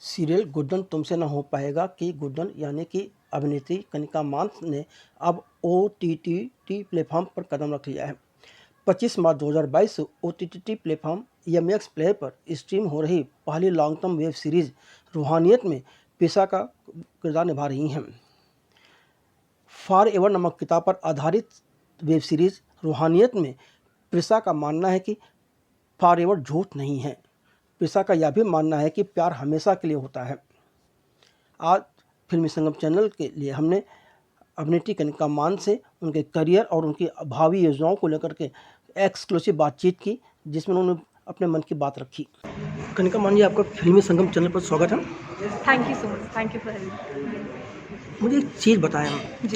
Serial Guddan तुमसे ना हो पाएगा की गुड्डन यानी कि अभिनेत्री कनिका मान ने अब OTT प्लेटफॉर्म पर कदम रख लिया है। 25 मार्च 2022 से OTT प्लेटफॉर्म MX प्लेयर पर स्ट्रीम हो रही पहली लॉन्ग टर्म वेब सीरीज रूहानियत में पेशा का किरदार निभा रही हैं। फॉर एवर नामक किताब पर आधारित वेब सीरीज रूहानियत में प्रिसा का मानना है कि फॉर एवर झूठ नहीं है। प्रिसा का यह भी मानना है कि प्यार हमेशा के लिए होता है। आज फिल्मी संगम चैनल के लिए हमने अभिनेत्री कनिका मान से उनके करियर और उनकी भावी योजनाओं को लेकर के एक्सक्लूसिव बातचीत की, जिसमें उन्होंने अपने मन की बात रखी। कनिका मान जी, आपका फिल्मी संगम चैनल पर स्वागत है। Thank you so much, thank you for help. मुझे एक चीज़ बताएं,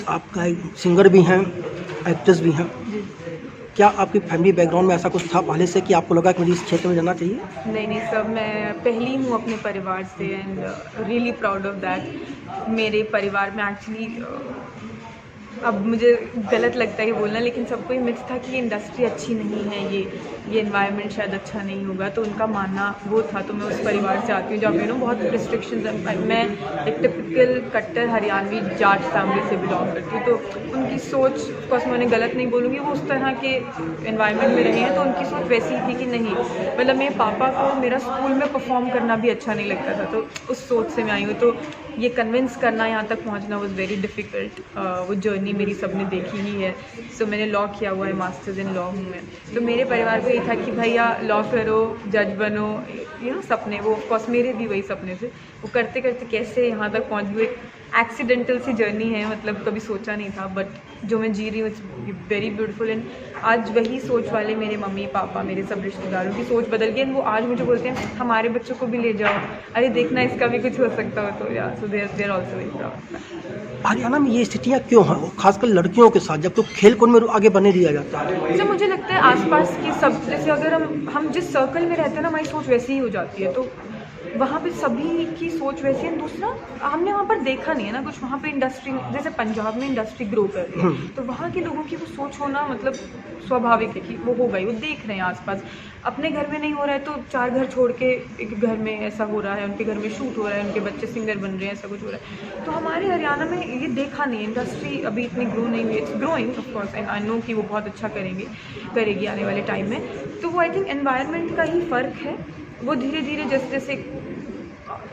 आपका एक सिंगर भी हैं, एक्ट्रेस भी हैं, क्या आपकी फैमिली बैकग्राउंड में ऐसा कुछ था पहले से कि आपको लगा कि मुझे इस क्षेत्र में जाना चाहिए? नहीं सर, मैं पहली हूँ अपने परिवार से and really proud of that. मेरे परिवार में एक्चुअली अब मुझे गलत लगता है बोलना, लेकिन सबको ये मिथ था कि ये इंडस्ट्री अच्छी नहीं है, ये एनवायरनमेंट शायद अच्छा नहीं होगा, तो उनका मानना वो था। तो मैं उस परिवार से आती हूँ जहाँ पे बहुत रिस्ट्रिक्शंस है। मैं एक टिपिकल कट्टर हरियाणवी जाट फैमिली से बिलोंग करती हूँ, तो उनकी सोच, ऑफकोर्स मैं उन्हें गलत नहीं बोलूँगी, वो उस तरह के एनवायरनमेंट में रहे हैं, तो उनकी सोच वैसी थी कि नहीं, मतलब मेरे पापा को मेरा स्कूल में परफॉर्म करना भी अच्छा नहीं लगता था, तो उस सोच से मैं आई हूँ। तो ये कन्विंस करना, यहाँ तक पहुँचना वॉज वेरी डिफ़िकल्ट। वो जर्नी मेरी सबने देखी ही है। सो मैंने लॉ किया हुआ है, मास्टर्स इन लॉ हूँ मैं। तो मेरे परिवार को ये था कि भैया लॉ करो, जज बनो, सपने, वो ऑफकोर्स मेरे भी वही सपने थे। वो करते करते कैसे यहाँ तक पहुँच गए, एक्सीडेंटल सी जर्नी है, मतलब कभी सोचा नहीं था, बट जो मैं जी रही हूँ इट्स वेरी ब्यूटीफुल। एंड आज वही सोच वाले मेरे मम्मी पापा, मेरे सब रिश्तेदारों की सोच बदल गई। एंड वो आज मुझे बोलते हैं हमारे बच्चों को भी ले जाओ, अरे देखना इसका भी कुछ हो सकता हो, तो यार so there also very proud. Haryana में ये स्थितियाँ क्यों हैं, खासकर लड़कियों के साथ, जब तो खेल कूद में आगे बढ़ने दिया जाता है? जब मुझे लगता है आसपास की सब, जैसे अगर हम जिस सर्कल में रहते हैं ना, हमारी सोच वैसी ही हो जाती है, तो वहाँ पे सभी की सोच वैसी है। दूसरा, हमने वहाँ पर देखा नहीं है ना कुछ, वहाँ पे इंडस्ट्री, जैसे पंजाब में इंडस्ट्री ग्रो कर रही है, तो वहाँ के लोगों की वो सोच होना मतलब स्वाभाविक है कि वो हो गई, वो देख रहे हैं आसपास। अपने घर में नहीं हो रहा है तो 4 घर छोड़ के एक घर में ऐसा हो रहा है, उनके घर में शूट हो रहा है, उनके बच्चे सिंगर बन रहे हैं, ऐसा कुछ हो रहा है। तो हमारे हरियाणा में ये देखा नहीं, इंडस्ट्री अभी इतनी ग्रो नहीं हुई। It's growing of course, and I know कि वो बहुत अच्छा करेगी आने वाले टाइम में। तो वो आई थिंक एनवायरनमेंट का ही फ़र्क है। वो धीरे धीरे जैसे जैसे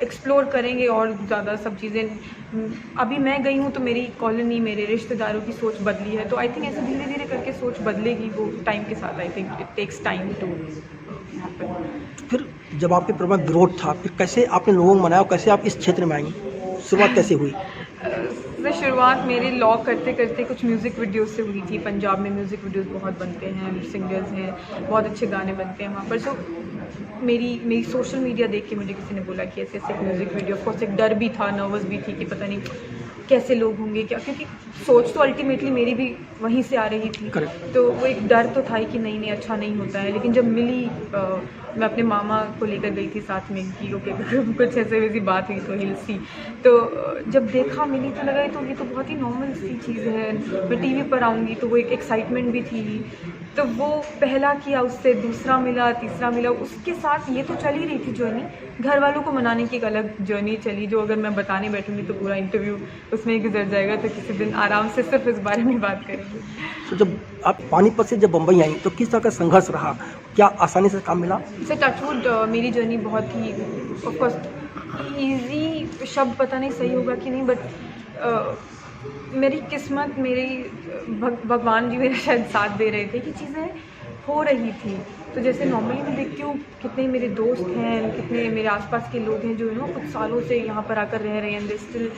एक्सप्लोर करेंगे और ज़्यादा सब चीज़ें। अभी मैं गई हूँ तो मेरी कॉलोनी, मेरे रिश्तेदारों की सोच बदली है, तो आई थिंक ऐसे धीरे धीरे करके सोच बदलेगी वो टाइम के साथ। I think it takes time to happen. फिर जब आपके परिवार ग्रोथ था, फिर कैसे आपने लोगों को मनाया, कैसे आप इस क्षेत्र में आई, शुरुआत कैसे हुई? शुरुआत मेरे लॉ करते करते कुछ म्यूज़िक वीडियोस से हुई थी। पंजाब में म्यूज़िक वीडियोस बहुत बनते हैं, सिंगर्स हैं, बहुत अच्छे गाने बनते हैं वहाँ पर। सो मेरी सोशल मीडिया देख के मुझे किसी ने बोला कि ऐसे ऐसे म्यूज़िक वीडियो। ऑफकोर्स एक डर भी था, नर्वस भी थी कि पता नहीं कैसे लोग होंगे क्या, क्योंकि सोच तो अल्टीमेटली मेरी भी वहीं से आ रही थी। तो वो एक डर तो था ही कि नहीं अच्छा नहीं होता है। लेकिन जब मिली, मैं अपने मामा को लेकर गई थी साथ में कि ओके कुछ ऐसे वैसी बात हुई तो हिल सी, तो जब देखा मिली तो लगा तो ये तो बहुत ही नॉर्मल सी चीज़ है, मैं टीवी पर आऊँगी, तो वो एक एक्साइटमेंट भी थी। तो वो पहला किया, उससे दूसरा मिला, तीसरा मिला, उसके साथ ये तो चल ही रही थी जर्नी। घर वालों को मनाने की एक अलग जर्नी चली, जो अगर मैं बताने बैठूँगी तो पूरा इंटरव्यू उसमें ही गुजर जाएगा, तो किसी दिन आराम से सिर्फ इस बारे में बात करेंगे। तो जब आप पानीपत से जब बम्बई आई तो किस तरह का संघर्ष रहा, क्या आसानी से काम मिला? से टचवुड मेरी जर्नी बहुत ही, ऑफकोर्स ईजी शब्द पता नहीं सही होगा कि नहीं, बट मेरी किस्मत, मेरी भगवान जी मेरा शायद साथ दे रहे थे कि चीज़ें हो रही थी। तो जैसे नॉर्मली मैं देखती हूँ कितने मेरे दोस्त हैं, कितने मेरे आसपास के लोग हैं जो कुछ सालों से यहाँ पर आकर रह रहे हैं, दे स्टिल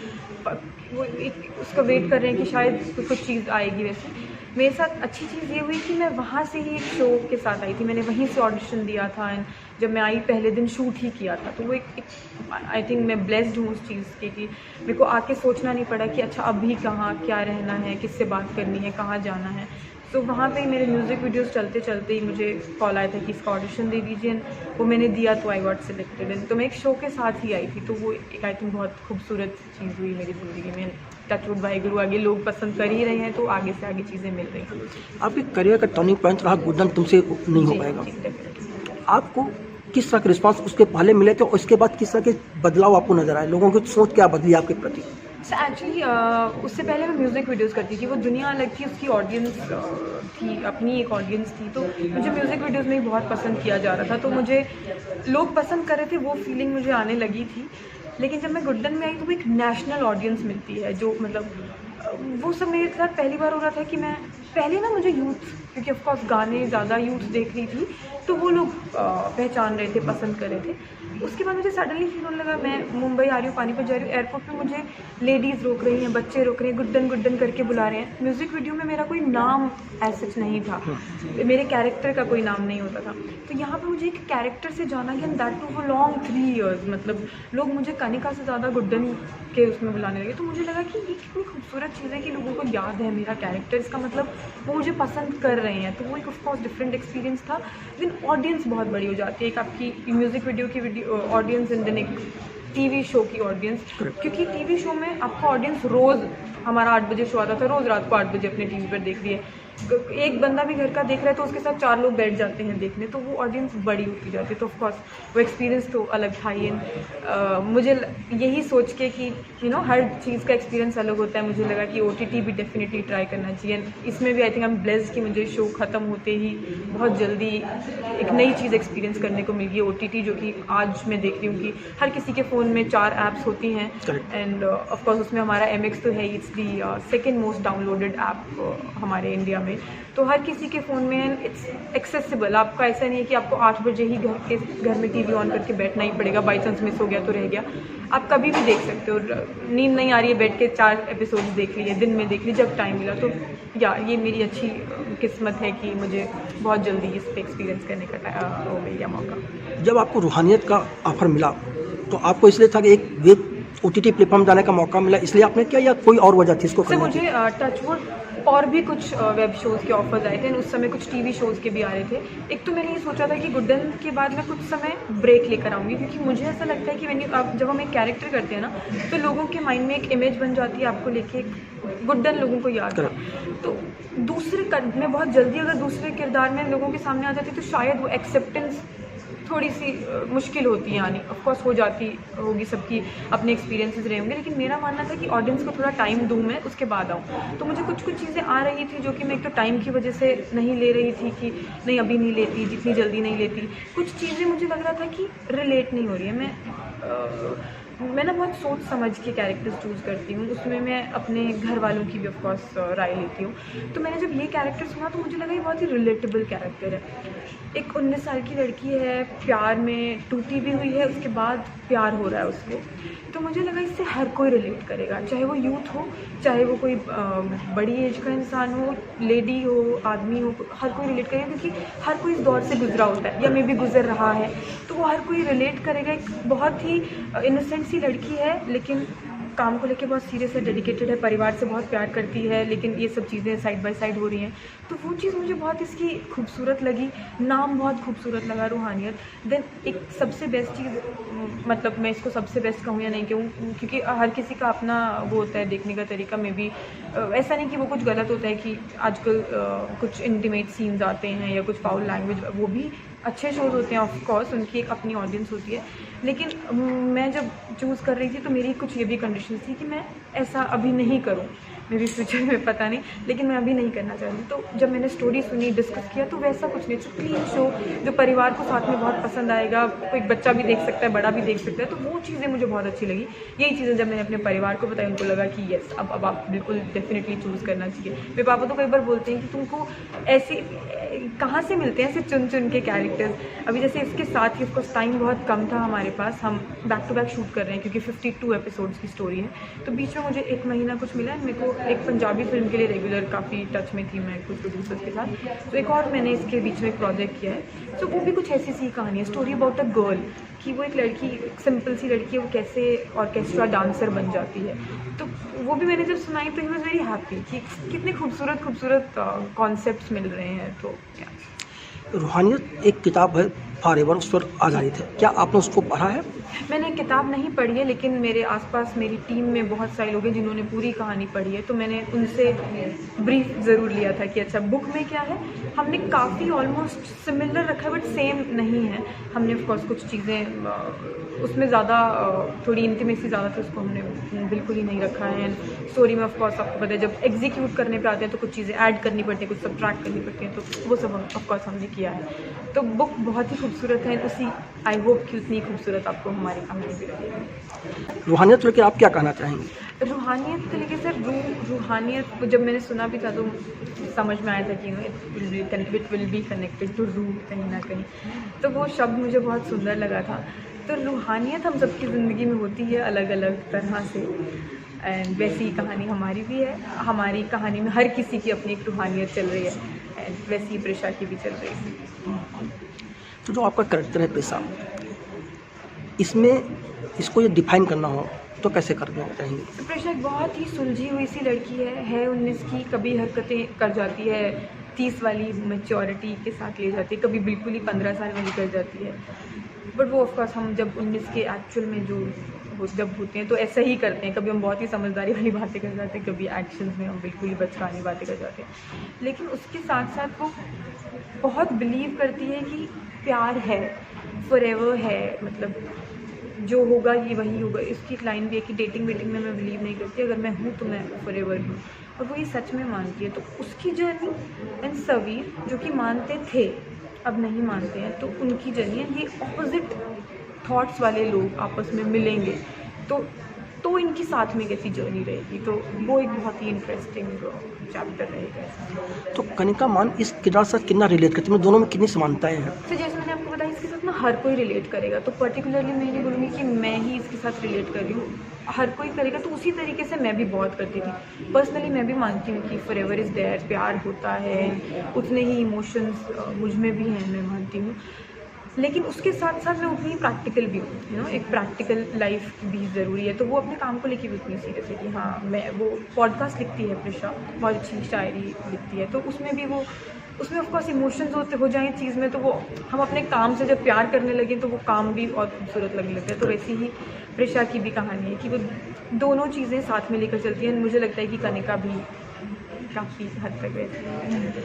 वो एक उसका वेट कर रहे हैं कि शायद कुछ चीज़ आएगी। वैसे मेरे साथ अच्छी चीज़ ये हुई कि मैं वहाँ से ही एक शो के साथ आई थी, मैंने वहीं से ऑडिशन दिया था, एंड जब मैं आई पहले दिन शूट ही किया था। तो वो एक आई थिंक मैं ब्लेस्ड हूँ उस चीज़ की कि मेरे को आके सोचना नहीं पड़ा कि अच्छा अभी कहाँ क्या रहना है, किससे बात करनी है, कहाँ जाना है। तो वहाँ पे मेरे म्यूज़िक वीडियोस चलते चलते ही मुझे कॉल आया था कि इसका ऑडिशन दे दीजिए। वो मैंने दिया तो आई गॉट सिलेक्टेड। तो मैं एक शो के साथ ही आई थी, तो वो एक आई थिंक बहुत खूबसूरत चीज़ हुई मेरी ज़िंदगी में। टचवुड वाहिगुरु, आगे लोग पसंद कर ही रहे हैं तो आगे से आगे चीज़ें मिल रही हैं। आपके करियर का टर्निंग पॉइंट रहा गुड्डन तुमसे नहीं हो पाएगा। जी, डेफिनेटली। आपको किस तरह के रिस्पांस उसके पहले मिले थे और उसके बाद किस तरह के बदलाव आपको नजर आए, लोगों की सोच क्या बदली आपके प्रति? एक्चुअली उससे पहले मैं म्यूज़िक वीडियोस करती थी, वो दुनिया अलग थी, उसकी ऑडियंस थी, अपनी एक ऑडियंस थी। तो मुझे म्यूज़िक वीडियोस में ही बहुत पसंद किया जा रहा था, तो मुझे लोग पसंद कर रहे थे, वो फीलिंग मुझे आने लगी थी। लेकिन जब मैं गुड्डन में आई तो वो एक नेशनल ऑडियंस मिलती है, जो मतलब वो सब मेरे साथ पहली बार हो रहा था कि मैं पहले ना मुझे यूथ, क्योंकि ऑफकोर्स गाने ज़्यादा यूथ देख रही थी, तो वो लोग पहचान रहे थे, पसंद कर रहे थे। उसके बाद मुझे सडनली फील होने लगा, मैं मुंबई आ रही हूँ, पानीपत जा रही हूँ, एयरपोर्ट पे मुझे लेडीज़ रोक रही हैं, बच्चे रोक रहे हैं, गुड्डन गुड्डन करके बुला रहे हैं। म्यूज़िक वीडियो में मेरा कोई नाम ऐसा नहीं था, मेरे कैरेक्टर का कोई नाम नहीं होता था। तो यहाँ पे मुझे एक कैरेक्टर से जाना गया, that too for long 3 years। मतलब लोग मुझे कनिका से ज़्यादा गुड्डन के उसमें बुलाने लगे। तो मुझे लगा कि ये कितनी खूबसूरत चीज़ है कि लोगों को याद है मेरा कैरेक्टर, इसका मतलब वो मुझे पसंद कर रहे हैं। तो वो एक ऑफकोर्स डिफरेंट एक्सपीरियंस था। लेकिन ऑडियंस बहुत बड़ी हो जाती है, एक आपकी म्यूज़िक वीडियो की ऑडियंस एंड देन एक टीवी शो की ऑडियंस। क्योंकि टीवी शो में आपका ऑडियंस रोज़, हमारा 8 बजे शो आता था, रोज़ रात को 8 बजे अपने टीवी पर देख रही है। एक बंदा भी घर का देख रहा है तो उसके साथ 4 लोग बैठ जाते हैं देखने, तो वो ऑडियंस बड़ी होती जाती है। तो ऑफकोर्स वो एक्सपीरियंस तो अलग था ही। मुझे यही सोच के कि हर चीज़ का एक्सपीरियंस अलग होता है, मुझे लगा कि OTT भी डेफिनेटली ट्राई करना चाहिए। इसमें भी I think I am blessed कि मुझे शो ख़त्म होते ही बहुत जल्दी एक नई चीज़ एक्सपीरियंस करने को मिल गई, OTT, जो कि आज मैं देख रही हूँ कि हर किसी के फ़ोन में 4 ऐप्स होती हैं। एंड ऑफकोर्स उसमें हमारा MX तो है ही, it's the second most downloaded app हमारे इंडिया में। तो हर किसी के फ़ोन में इट्स एक्सेसिबल। आपका ऐसा नहीं है कि आपको 8 बजे ही घर में TV ऑन करके बैठना ही पड़ेगा, बाई चांस मिस हो गया तो रह गया। आप कभी भी देख सकते हो, नींद नहीं आ रही है, बैठ के 4 एपिसोड्स देख लिए, दिन में देख ली, जब टाइम मिला। तो ये मेरी अच्छी किस्मत है कि मुझे बहुत जल्दी इस पर एक्सपीरियंस करने का वो मिल गया मौका। जब आपको रूहानियत का ऑफर मिला तो आपको इसलिए था कि एक वेब OTT प्लेटफॉर्म जाने का मौका मिला, इसलिए आपने किया या कोई और वजह थी इसको करने की? मुझे टचवुड और भी कुछ वेब शोज़ के ऑफर्स आए थे, उस समय कुछ TV शोज़ के भी आ रहे थे। एक तो मैंने ये सोचा था कि गुड्डन के बाद मैं कुछ समय ब्रेक लेकर आऊँगी, क्योंकि मुझे ऐसा लगता है कि जब हम एक कैरेक्टर करते हैं ना, तो लोगों के माइंड में एक इमेज बन जाती है आपको लेके, गुड्डन लोगों को याद है। तो मैं बहुत जल्दी अगर दूसरे किरदार में लोगों के सामने आ जाती तो शायद वो एक्सेप्टेंस थोड़ी सी मुश्किल होती है आनी। ऑफकोर्स हो जाती होगी, सबकी अपने एक्सपीरियंसेस रहे होंगे, लेकिन मेरा मानना था कि ऑडियंस को थोड़ा टाइम दूँ मैं, उसके बाद आऊँ। तो मुझे कुछ चीज़ें आ रही थी जो कि मैं एक तो टाइम की वजह से नहीं ले रही थी, कि नहीं अभी नहीं लेती, जितनी जल्दी नहीं लेती। कुछ चीज़ें मुझे लग रहा था कि रिलेट नहीं हो रही है। मैं ना बहुत सोच समझ के कैरेक्टर्स चूज़ करती हूँ, उसमें मैं अपने घर वालों की भी ऑफकोर्स राय लेती हूँ। तो मैंने जब ये कैरेक्टर सुना तो मुझे लगा ये बहुत ही रिलेटेबल कैरेक्टर है। एक 19 साल की लड़की है, प्यार में टूटी भी हुई है, उसके बाद प्यार हो रहा है उसको। तो मुझे लगा इससे हर कोई रिलेट करेगा, चाहे वो यूथ हो, चाहे वो कोई बड़ी एज का इंसान हो, लेडी हो, आदमी हो, हर कोई रिलेट करेगा, क्योंकि हर कोई इस दौर से गुजरा होता है या मे भी गुजर रहा है। तो वो हर कोई रिलेट करेगा। एक बहुत ही इनोसेंट सी लड़की है, लेकिन काम को लेके बहुत सीरियस है, डेडिकेटेड है, परिवार से बहुत प्यार करती है, लेकिन ये सब चीज़ें साइड बाय साइड हो रही हैं। तो वो चीज़ मुझे बहुत इसकी खूबसूरत लगी, नाम बहुत खूबसूरत लगा, रूहानियत। देन एक सबसे बेस्ट चीज़, मतलब मैं इसको सबसे बेस्ट कहूँ या नहीं कहूँ, क्योंकि हर किसी का अपना वो होता है देखने का तरीका में भी। ऐसा नहीं कि वो कुछ गलत होता है, कि आजकल कुछ इंटीमेट सीन्स आते हैं या कुछ फाउल लैंग्वेज, वो भी अच्छे शोज़ होते हैं, ऑफ कोर्स उनकी एक अपनी ऑडियंस होती है। लेकिन मैं जब चूज़ कर रही थी तो मेरी कुछ ये भी कंडीशन थी कि मैं ऐसा अभी नहीं करूँ, मेरी फ्यूचर में पता नहीं, लेकिन मैं अभी नहीं करना चाहती। तो जब मैंने स्टोरी सुनी, डिस्कस किया, तो वैसा कुछ नहीं, क्लीन शो जो परिवार को साथ में बहुत पसंद आएगा, कोई बच्चा भी देख सकता है, बड़ा भी देख सकता है। तो वो चीज़ें मुझे बहुत अच्छी लगी। यही चीज़ें जब मैंने अपने परिवार को बताया, उनको लगा कि येस, अब आप बिल्कुल डेफिनेटली चूज़ करना चाहिए। मेरे पापा तो कई बार बोलते हैं कि तुमको ऐसे कहाँ से मिलते हैं ऐसे चुन चुन के कैरेक्टर्स। अभी जैसे इसके साथ ही ऑफकोर्स टाइम बहुत कम था हमारे पास, हम बैक टू बैक शूट कर रहे हैं, क्योंकि 52 एपिसोड्स की स्टोरी है। तो बीच में से मुझे 1 महीना कुछ मिला है। मेरे को एक पंजाबी फ़िल्म के लिए रेगुलर काफ़ी टच में थी मैं कुछ प्रोड्यूसर्स के साथ। तो एक और मैंने इसके बीच में एक प्रोजेक्ट किया है। तो वो भी कुछ ऐसी सी कहानी है, स्टोरी अबाउट अ गर्ल, कि वो एक लड़की, एक सिंपल सी लड़की है, वो कैसे ऑर्केस्ट्रा डांसर बन जाती है। तो वो भी मैंने जब सुनाई तो ही वॉज वेरी हैप्पी कि कितने खूबसूरत कॉन्सेप्ट्स मिल रहे हैं। तो रूहानियत एक किताब है फॉरएवर, उस पर आधारित है, क्या आपने उसको पढ़ा है? मैंने किताब नहीं पढ़ी है, लेकिन मेरे आसपास मेरी टीम में बहुत सारे लोग हैं जिन्होंने पूरी कहानी पढ़ी है। तो मैंने उनसे ब्रीफ ज़रूर लिया था कि अच्छा बुक में क्या है। हमने काफ़ी ऑलमोस्ट सिमिलर रखा है बट सेम नहीं है। हमने ऑफ कोर्स कुछ चीज़ें उसमें ज़्यादा थोड़ी इंटीमेसी ज़्यादा थी, उसको हमने बिल्कुल ही नहीं रखा है। स्टोरी में ऑफ कोर्स आपको पता है जब एग्जीक्यूट करने पे आते हैं तो कुछ चीज़ें ऐड करनी पड़ती हैं, कुछ सब्ट्रैक्ट करनी पड़ती हैं, तो वो सब ऑफ कोर्स हमने किया है। तो बुक बहुत ही खूबसूरत है, उसी आई होप कि उतनी खूबसूरत आपको हमारी कहानी भी लगेगी। रूहानियत लेकर आप क्या कहना चाहेंगे? रूहानियत के लिए सर रूहानियत को जब मैंने सुना भी था तो समझ में आया था कि it will be connected to रूह कहीं ना कहीं। तो वो शब्द मुझे बहुत सुंदर लगा था। तो रूहानियत हम सबकी ज़िंदगी में होती है अलग अलग तरह से, एंड वैसी ही कहानी हमारी भी है। हमारी कहानी में हर किसी की अपनी एक रूहानियत चल रही है, एंड वैसी ही प्रेशा की भी चल रही है। तो जो आपका करैक्टर है पेशा, इसमें इसको ये डिफाइन करना हो तो कैसे करना चाहेंगे? तो प्रेशा एक बहुत ही सुलझी हुई सी लड़की है 19 की, कभी हरकतें कर जाती है 30 वाली मैच्योरिटी के साथ ले जाती है, कभी बिल्कुल ही 15 साल वाली कर जाती है। बट वो ऑफकोर्स हम जब 19 के एक्चुअल में जब होते हैं तो ऐसा ही करते हैं। कभी हम बहुत ही समझदारी वाली बातें कर जाते हैं, कभी एक्शंस में हम बिल्कुल ही बचकानी बातें कर जाते हैं। लेकिन उसके साथ साथ वो बहुत बिलीव करती है कि प्यार है, फॉरएवर है, मतलब जो होगा ये वही होगा। इसकी एक लाइन भी है कि डेटिंग वेटिंग में मैं बिलीव नहीं करती, अगर मैं हूँ तो मैं फॉरएवर हूँ, और वो ये सच में मानती है। तो उसकी जर्नी एंड सवीर जो कि मानते थे अब नहीं मानते हैं, तो उनकी जर्नी है। ये ऑपोजिट थॉट्स वाले लोग आपस में मिलेंगे तो इनकी साथ में कैसी जर्नी रहेगी। तो वो एक बहुत ही इंटरेस्टिंग चैप्टर रहेगा। तो कनिका मान इस किरदार से कितना रिलेट करती है, दोनों में कितनी समानताएं हैं? तो जैसे मैंने आपको बताया इसके साथ ना हर कोई रिलेट करेगा, तो पर्टिकुलरली मैं ये बोलूँगी कि मैं ही इसके साथ रिलेट कर रही हूँ। हर कोई करेगा तो उसी तरीके से मैं भी बहुत करती थी। पर्सनली मैं भी मानती हूँ कि फॉरएवर इज़ देयर, प्यार होता है, उतने ही इमोशंस मुझ में भी हैं, मैं मानती हूँ। लेकिन उसके साथ साथ मैं उतनी प्रैक्टिकल भी हूँ, एक प्रैक्टिकल लाइफ भी ज़रूरी है। तो वो अपने काम को लेके भी उतनी सीरियस है कि हाँ, मैं वो पॉडकास्ट लिखती है प्रेशा, बहुत अच्छी शायरी लिखती है, तो उसमें भी वो उसमें ऑफकोर्स इमोशंस हो जाएँ चीज़ में, तो वो हम अपने काम से जब प्यार करने लगे तो वो काम भी और खूबसूरत लगने लगता है। तो वैसी ही प्रेशा की भी कहानी है कि वो दोनों चीज़ें साथ में लेकर चलती हैं। मुझे लगता है कि कनिका भी काफ़ी हद तक वैसी है।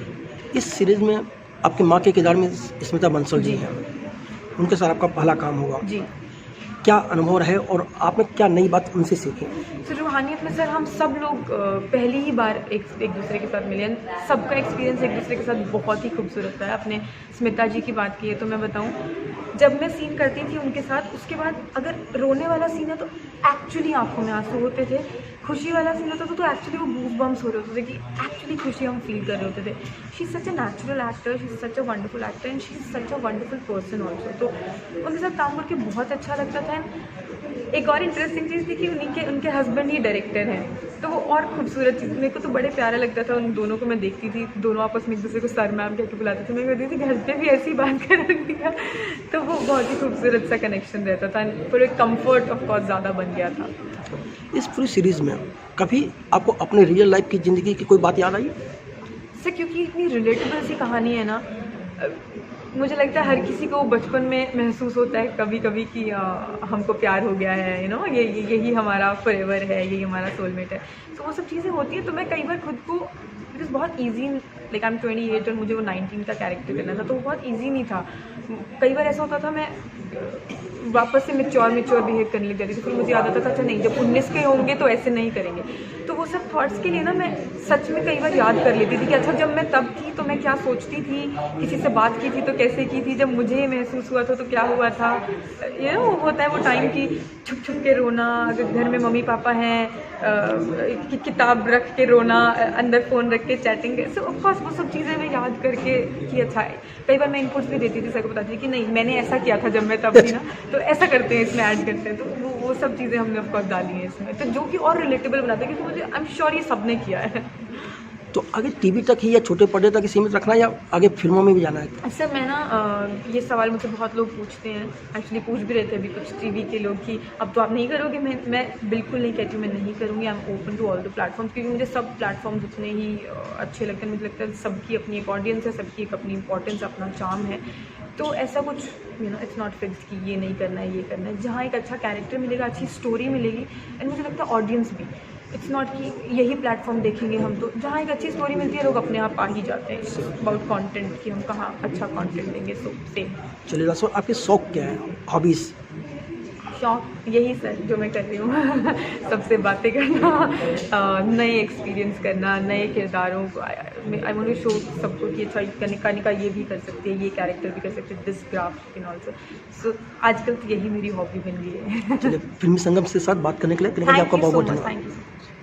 इस सीरीज़ में आपके माँ के किरदार में स्मिता बंसल जी हैं, उनके साथ आपका पहला काम होगा जी। क्या अनुभव रहे और आपने क्या नई बात उनसे सीखी? तो रूहानियत में सर हम सब लोग पहली ही बार एक दूसरे के साथ मिले। सबका एक्सपीरियंस एक दूसरे के साथ बहुत ही खूबसूरत था। अपने स्मिता जी की बात की है तो मैं बताऊं, जब मैं सीन करती थी उनके साथ, उसके बाद अगर रोने वाला सीन है तो एक्चुअली आंखों में आंसू होते थे, खुशी वाला सीन होता था तो एक्चुअली वो गूज बम्स हो रहे होते थे कि एक्चुअली खुशी हम फील कर रहे होते थे। She is such a natural actor, she is such a wonderful actor and she is such a wonderful person also. तो उनके साथ काम करके बहुत अच्छा लगता था। एक और इंटरेस्टिंग चीज़ थी कि उनके हस्बैंड ही डायरेक्टर हैं, तो वो और खूबसूरत चीज़ मेरे को तो बड़े प्यारा लगता था। उन दोनों को मैं देखती थी, दोनों आपस में एक दूसरे को सर मैम कह के बुलाते थे। मैं कहती थी घर पे भी ऐसी बात कर रखी था, तो वो बहुत ही खूबसूरत सा कनेक्शन रहता था। फिर एक कम्फर्ट ऑफ कोर्स ज़्यादा बन गया था। इस पूरी सीरीज़ में कभी आपको अपने रियल लाइफ की ज़िंदगी की कोई बात याद आई? सर क्योंकि इतनी रिलेटेबल सी कहानी है ना, मुझे लगता है हर किसी को बचपन में महसूस होता है कभी कभी कि हमको प्यार हो गया है, यही हमारा फॉरएवर है, यही हमारा सोलमेट है। तो वो सब चीज़ें होती हैं। तो मैं कई बार खुद को, इट इज़ बहुत ईजी, लाइक आई एम 28 और मुझे वो 19 का कैरेक्टर करना था, तो वो बहुत ईजी नहीं था। कई बार ऐसा होता था मैं वापस से मेच्योर बिहेव करने लग जाती थी। फिर मुझे याद आता था अच्छा नहीं, जब 19 के होंगे तो ऐसे नहीं करेंगे। तो वो सब थॉट्स के लिए ना मैं सच में कई बार याद कर लेती थी कि अच्छा जब मैं तब थी तो मैं क्या सोचती थी, किसी से बात की थी तो कैसे की थी, जब मुझे महसूस हुआ था तो क्या हुआ था। होता है वो टाइम की छुप छुप के रोना, अगर घर में मम्मी पापा हैं किताब रख के रोना, अंदर फ़ोन रख के चैटिंग। सो ऑफकोर्स वो सब चीज़ें मैं याद करके कि अच्छा, कई बार मैं इनपुट्स भी देती थी, सर को बताती थी कि नहीं मैंने ऐसा किया था जब मैं तब थी ना, तो ऐसा करते हैं, इसमें ऐड करते हैं। तो वो सब चीज़ें हमने ऑफकोर्स डाली हैं इसमें, तो जो कि और रिलेटेबल बनाता है, क्योंकि मुझे आई एम श्योर ये सब ने किया है। तो आगे टीवी तक ही या छोटे पर्दे तक ही सीमित रखना है या आगे फिल्मों में भी जाना है? सर मैं ना ये सवाल मुझसे बहुत लोग पूछते हैं, एक्चुअली पूछ भी रहे थे अभी कुछ टीवी के लोग कि अब तो आप नहीं करोगे। मैं बिल्कुल नहीं कहती हूँ मैं नहीं करूँगी। I am open to all the platforms, क्योंकि मुझे सब प्लेटफॉर्म्स उतने ही अच्छे लगते हैं। मुझे लगता है सबकी अपनी एक ऑडियंस है, सबकी एक अपनी इंपॉर्टेंस, अपना चार्म है। तो ऐसा कुछ इट्स नॉट फिक्स कि ये नहीं करना है, ये करना है। जहाँ एक अच्छा कैरेक्टर मिलेगा, अच्छी स्टोरी मिलेगी, एंड मुझे लगता है ऑडियंस भी, इट्स नॉट कि यही प्लेटफॉर्म देखेंगे हम, तो जहाँ एक अच्छी स्टोरी मिलती है लोग अपने आप आ ही जाते हैं। अबाउट कंटेंट कि हम कहाँ अच्छा कंटेंट देंगे, सो सेम। चलिए सर, आपके शौक क्या है, हॉबीज़? शौक यही सर जो मैं कर रही हूँ सबसे बातें करना, नए एक्सपीरियंस करना, नए किरदारों को। आई वांट टू शो सबको कि अच्छा कनिका ये भी कर सकती है, ये कैरेक्टर भी कर सकते हैं, दिस ग्राफ इन ऑल्सो। सो आजकल तो यही मेरी हॉबी बन गई है। चलिए, फिल्मी संगम के साथ बात करने के लिए आपका बहुत बहुत धन्यवाद। Thank you so much.